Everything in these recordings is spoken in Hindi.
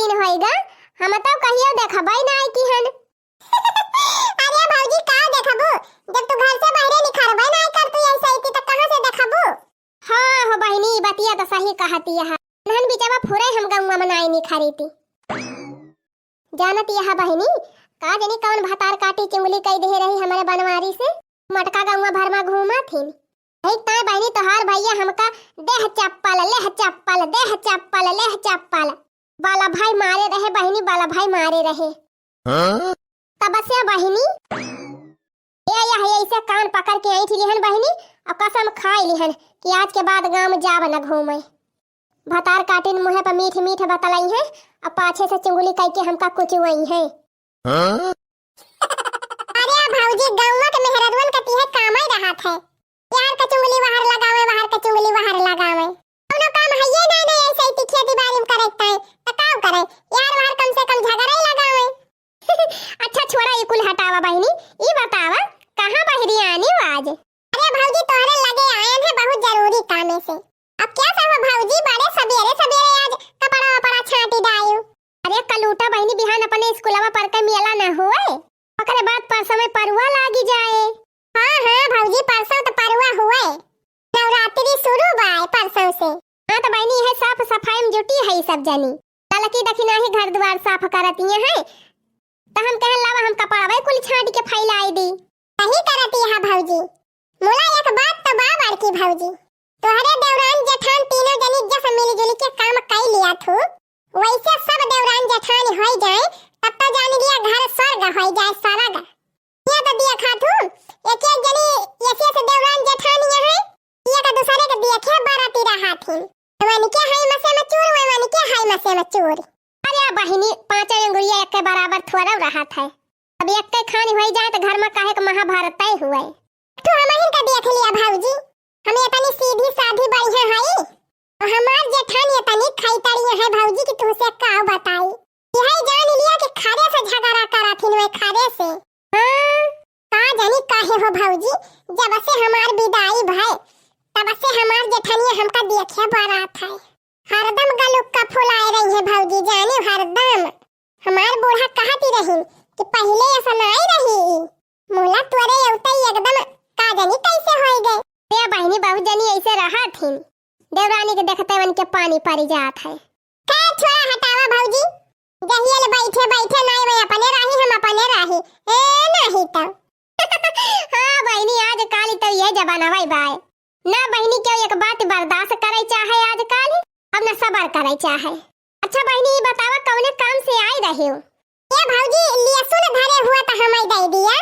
दिन होएगा हम तो कहियो देखबै ना की हन। अरे भौजी का देखबू जब तू घर से बाहर निखरबै ना कर तू ऐसे ही त कहां से देखबू। हां हो बहिनी बतिया तो सही कहती है। नहन बिचावा फुरे हम गौवा में नाई निखरी थी। जानती है बहिनी का जनी कौन भतार काटी चिंगली कई दे रही हमारे बनवारी से मटका गौवा भर में घूमा थी। एक ताई बहिनी तोहार भैया हमका देह चप्पल लेह चप्पल देह चप्पल लेह चप्पल बाला भाई मारे रहे बहिनी बाला भाई मारे रहे। हां तब से बहिनी ये ऐसे कान पकड़ के आई थी लिहन बहिनी और कसम खाई लिहन कि आज के बाद गांव में जाब न घूमे। भतार काटिन मुहे पर मीठ मीठ बतलाई है और पाछे से चुंगली कई के हमका कुचुई है। हां अरे भौजी गांव के मेहरदवन कती है काम ही रहा था यार का चुंगली बाहर का चुंगली बाहर लगावे कोनो काम है ये नहीं ऐसे ही खेती बाड़ी में करता है त का करे यार बाहर कम से कम झगड़ा ही लगावे। अच्छा छोड़ा ये कुल हटावा बहिनी ई बतावा कहां बहरी आनी आज। अरे भौजी तोहरे लगे आए हैं बहुत जरूरी काम से। अब क्या सब भौजी बड़े सवेरे सवेरे आज कपड़ा वपड़ा छाटी डायो। अरे कलूटा बहिनी बिहान अपने स्कूलवा पर के मेला न होए ओकरे बाद परसों में परुआ लागी जाए। हां भौजी परसों तो परुआ हुए नवरात्रि शुरू बाय परसों से। हां तो बहिनी है साफ सफाई में जुटी है सब जनी ललकी दखिना ही घर द्वार साफ करती है तो हम कहन लावा हम कपड़ावे कुल छाट के फैलाई दी। सही करती है भौजी। मोला एक बात तो बार की भौजी तोहरे देवरान जेठान तीनों जनी जैसे मिलजुल के काम कर लिया थू वैसे सब देवरान जेठान हो जाए तब तो जान लिया घर स्वर्ग हो जाए स्वर्ग। ये तो दिया खातू एक एक जनी ऐसे से देवरान जेठान ये है ये का दूसरे के देखे बाराती रहा थी वन के है मसे में चूर वन के है मसे में चूर। अरे बहिनी पांच अंगुरिया एक के बराबर थोड़ा रहा था अब एक के खानी हो जाए तो घर में काहे के महाभारत तय हुए। तू हमहिन का देख लिया भौजी हमें इतनी सीधी साधी बढ़िया है और हमार जेठान इतनी खैतरी है भौजी कि तुसे का बताई यही जान लिया कि खारे से झगड़ा कराथिन वे खारे से। हां का जानी काहे हो भौजी जब से हमार विदाई भय तब से हमार जेठानी हमका देखे बारात है हरदम गलुक का फुलाए रही है भौजी जाने हरदम। हमार बूढ़ा कहती रही कि पहले ऐसा नहीं रही मोला तोरे औते एकदम का जानी कैसे होई गए। ये बहिनी बहुत जनी ऐसे रहा थी देवरानी के देखते मन के पानी पड़ जात है। का छोड़ा हटावा भौजी जहियल बैठे बैठे नहीं मैं अपने राही हम अपने राही ए नहीं तो। हां बहिनी आज काल तो ये जमाना भाई बाय ना बहिनी क्यों एक बात बर्दाश्त करे चाहे आज काल अब न सबर करे चाहे। अच्छा बहिनी ये बतावा कौने काम से आई रहे हो। ये भौजी लियासुन धरे हुआ तो हमें दे दिया।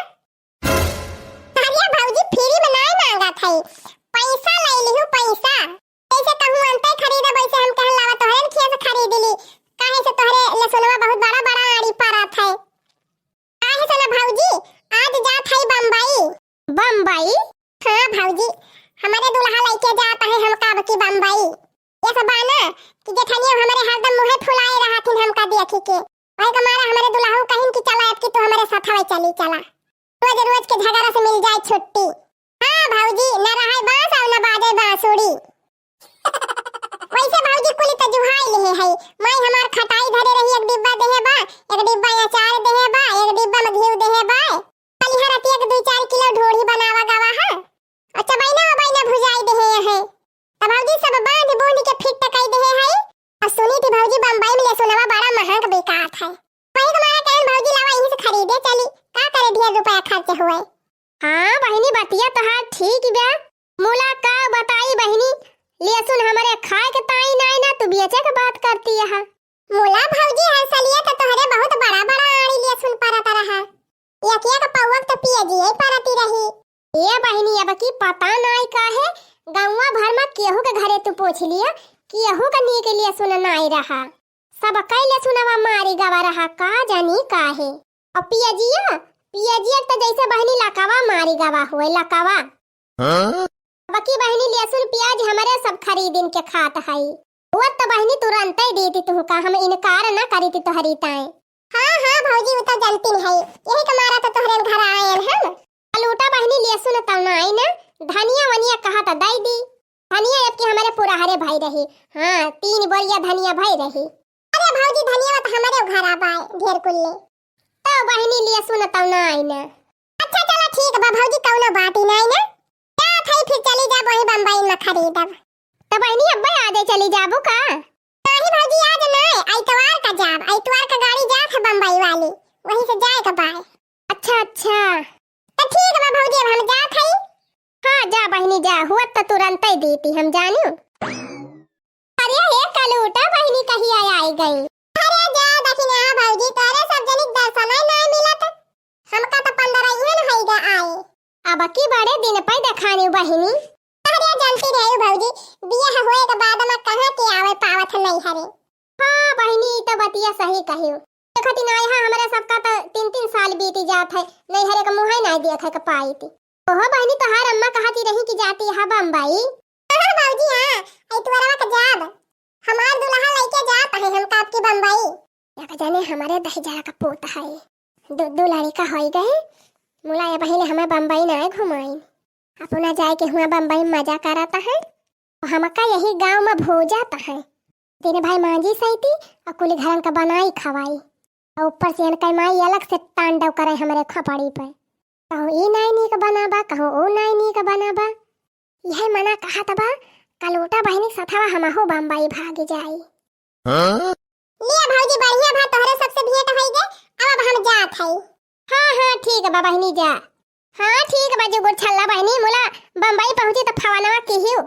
अरे भौजी फ्री में नहीं मांगा था पैसा ले लिहु पैसा कैसे कहूं अंते खरीद वैसे हम कह लावा तोहरे खिया से खरीद ली काहे से तोहरे लसुनवा बहुत बड़ा बड़ा आड़ी पड़ा था काहे से ना भौजी आज जा था बम्बई। बम्बई? हां भौजी हमारे दुल्हा लेके जाता है हम काब की बम्बई ये सब ना कि जेठानी हमारे हरदम मुंह फुलाए रहा थी हमका देखी के भाई हमारा हमारे दुल्हा कहिन कि चला अब कि तू हमारे साथ में चली चला रोज रोज के झगड़ा से मिल जाए छुट्टी। हां भौजी न रहे बांस और न बाजे बांसुरी। वैसे भौजी कुली तो जुहाई ले है मैं हमार खटाई धरे रही एक डिब्बा देहे बा एक डिब्बा अचार देहे बा एक डिब्बा में घी देहे बा खाली हरती एक 2-4 किलो ढोड़ी बनावा गावा है अच्छा बैना भुजाई देहे है तब भौजी सब बांध बूंद के फिट टकाई देहे है और सुनी थी भौजी बम्बई में लहसुनवा बड़ा महंग बेकार है वही तुम्हारा कहन भौजी लावा यहीं से खरीदे चली का करे ढेर रुपया खर्च हुए। हां बहिनी बतिया तो हां ठीक बा मोला का बताई बहिनी लहसुन हमारे खाए के ताई नहीं ना तू बेचे के बात करती है। मोला भौजी हर सलिया तो तोहरे बहुत बड़ा बड़ा आड़ी लहसुन परत रहा यकिया का पौवा तो पियजी ही परती रही। ये बहिनी अब की पता नहीं काहे गांवा भर में केहू के घरे तू पूछ लिया केहू का नी के लिए सुन नहीं रहा सब कैले सुनवा मारी गवा रहा का जानी काहे और पियजिया तो जैसे बहिनी लकावा मारी गवा हुए लकावा। हां बाकी बहिनी लहसुन प्याज हमारे सब खरीदिन के खात है वो तो बहिनी तुरंत ही देती तू का हम इनकार ना करी थी तोहरी ताए। हां भौजी वो तो जानती है यही तुम्हारा तो तोहरे घर आयल है लूटा बहिनी लहसुन तो नहीं ना धनिया वनिया कहा तो दई दी धनिया अब के हमारे पूरा हरे भाई रही। हां 3 बोरिया धनिया भाई रही। अरे अरे भौजी धन्यवाद हमारे घर आबाए ढेर कुल्ले तो बहनी लिए सुनता ना आई ना। अच्छा चलो ठीक बा भौजी कौनो बात ही नहीं ना क्या थई फिर चली जा वही बम्बई में खरीदब तो बहनी अब्बा आजे चली जाबू का? नहीं भौजी आज नहीं आइतवार का जाब आइतवार का गाड़ी जात है बम्बई वाली वहीं से जाए का बाय। अच्छा अच्छा तो ठीक बा भौजी अब हम जात हई। हाँ जा बहनी जा हुआ तो तुरंत ही देती हम जानू। अरे ये कल उठा बहनी कहीं आई गई। अरे जा देखी ना भौजी तोरे सब जनिक दर्शन ही नहीं मिलत हमका तो 15 इहन होइगा आए अब की बड़े दिन पे देखानी बहनी। अरे जानती रही भौजी बियाह होए के बाद में कहां के आवे पावत नहीं हरे। हाँ बहनी तो बतिया सही कहियो देखती ना यहाँ हमारे सबका तो 3-3 साल बीती जात है नहीं हरे का मुंह ही नहीं देखा के पाई थी। ओह बहनी तो हर अम्मा कहती रही कि जाती है बम्बई। हां भौजी हां आइतवारवा का जाब हमार दुल्हा लेके जात है हम का आपकी बम्बई या जाने हमारे दहेजा का पोता है दो लड़का होई गए मुला ये बहनी हमें बम्बई ना घुमाई अपना जाए के हुआ बम्बई मजा कराता है और हमका यही गांव में भो जाता है तेरे भाई मांझी सही और कुल घरन का बनाई खवाई और ऊपर से इनका माई अलग से तांडव करे हमारे खपड़ी पे कहो ई नाइनी का बनाबा कहो ओ नाइनी का बनाबा यह मना कहा तबा कलोटा बहनी सथवा हमहु बम्बई भाग जाई। ले भौजी बढ़िया भा तोहरे सबसे भेंट होई गए अब हम जात हई। हाँ हाँ ठीक है बहनी जा। हाँ ठीक है जो गुच्छल्ला बहनी मुला बम्बई पहुंची तो फवानवा कहियो।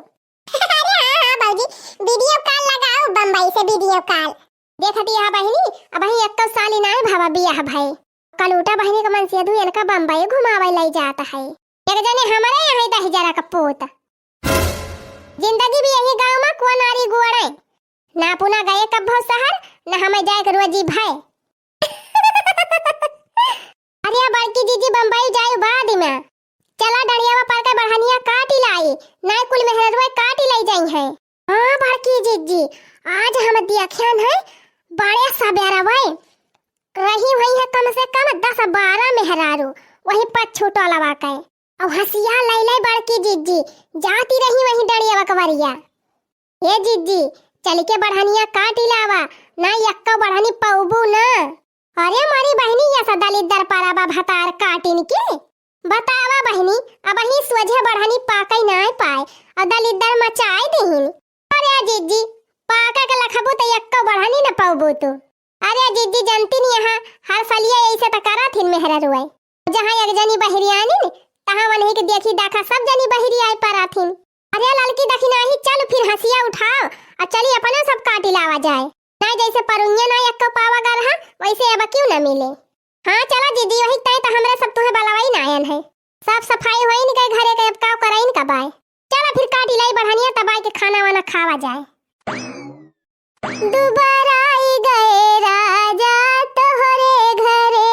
अरे हां हां भौजी वीडियो कॉल लगाओ बम्बई से वीडियो कॉल देखती है बहनी अब ही 21 साल ही ना भावा बियाह भाई कलूटा बहनी का मन से दू इनका बम्बई घुमावे ले जाता है एक जने हमारे यहाँ दहेजरा का पोता जिंदगी भी यही गांव में को नारी गुआड़े ना पुना गए कब्बो शहर ना हमें जाए के रोजी भाई। अरे बड़की जीजी बम्बई जाए बाद में चला डरियावा पर के बढ़ानिया काटी लाई नाय कुल मेहरवा काटी लाई जाई है। हां बड़की जीजी आज हम देखियन है बड़े सबेरा भाई रही हुई है कम से कम 10-12 मेहरारू वही पछूटो लवा के और हसिया लाई लाई बड़की जीजी जाती रही वही डरियावा कवरिया ये जीजी चल के बढ़ानिया काटी लावा ना यक्का बढ़ानी पौबू ना। अरे मारी बहनी या सदाली दर पाराबा भतार काटिन के बतावा बहनी अब ही सोझे बढ़ानी पाकई ना पाए और दलिदर मचाई देहिन। अरे जीजी पाका के लखबू त यक्का बढ़ानी न पाबू तो। अरे जीजी जानती नहीं यहाँ हर सालिया ऐसे त करा थिन मेहरा रुआई जहाँ एक जनी बहरियानी न तहाँ वनही के देखी दाखा सब जनी बहरी आई पराथिन। अरे लड़की देखी नाही चल फिर हसिया उठाओ और चली अपना सब काटी लावा जाए ना जैसे परुनिया ना यक्का पावा गरहा वैसे अब क्यों ना मिले। हाँ चला दीदी वही तय तो हमरा सब तुम्हें बलवाई ना आयल है साफ सफाई होई न के घरे के अब काव कराइन का बाय चला फिर काटी लाई बढ़ानिया तबाई के खाना वाना खावा जाए। दोबारा आई गए राजा तोहरे घरे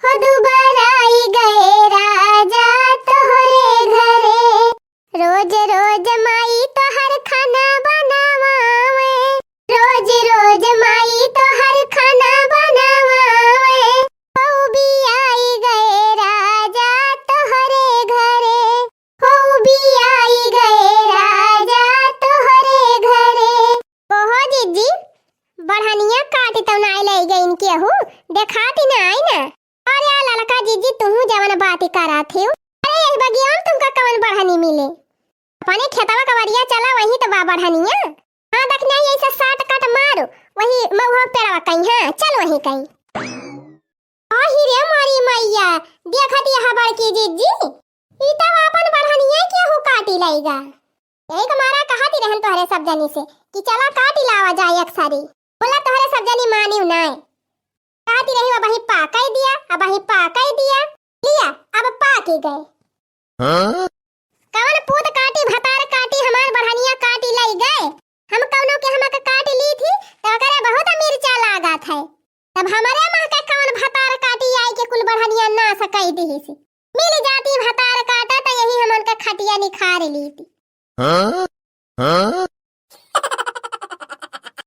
हो दोबारा आई गए राजा तोहरे घरे रोज रोज माई तोहर खाना बनावे रोज रोज माई तोहर खाना बनावे हो भी आई गए राजा तोहरे घरे हो भी आई गए राजा तोहरे घरे। ओहो जीजी बढ़ानिया काटी तो ना ले गई इनके हूँ देखाती ना आई ना। अरे ललका जीजी तुम जवन बात करा थे अरे यही बगिया में तुमका कवन बढ़ानी मिले अपने खेतवा कवरिया चला वही तो बा बढ़ानिया। हाँ देखना ऐसा साट कट मारो वही महुआ पेड़वा कहीं हाँ चल वही कहीं। आही रे मारी मैया देखती है बड़की जीजी ई तो अपन बढ़ानिया के हु काटी लाएगा एक मारा कहती रहन तोहरे सब जनी से कि चला काटी लावा जाए एक सारी बोला तोहरे सब जनी मानियो ना कहती रही अब ही पाकाई दिया अब ही पाकाई दिया लिया अब पाके गए कवन पूत काटी भतार काटी हमार बढ़ानिया काटी लाई गए हम कौनो के हमका काट ली थी तो करे बहुत मिर्चा लागा था तब हमारे मां के कवन भतार काटी आई के कुल बढ़ानिया ना सकई दी से मिल जाती भतार काटा तो यही हमन का खटिया निखार ली थी।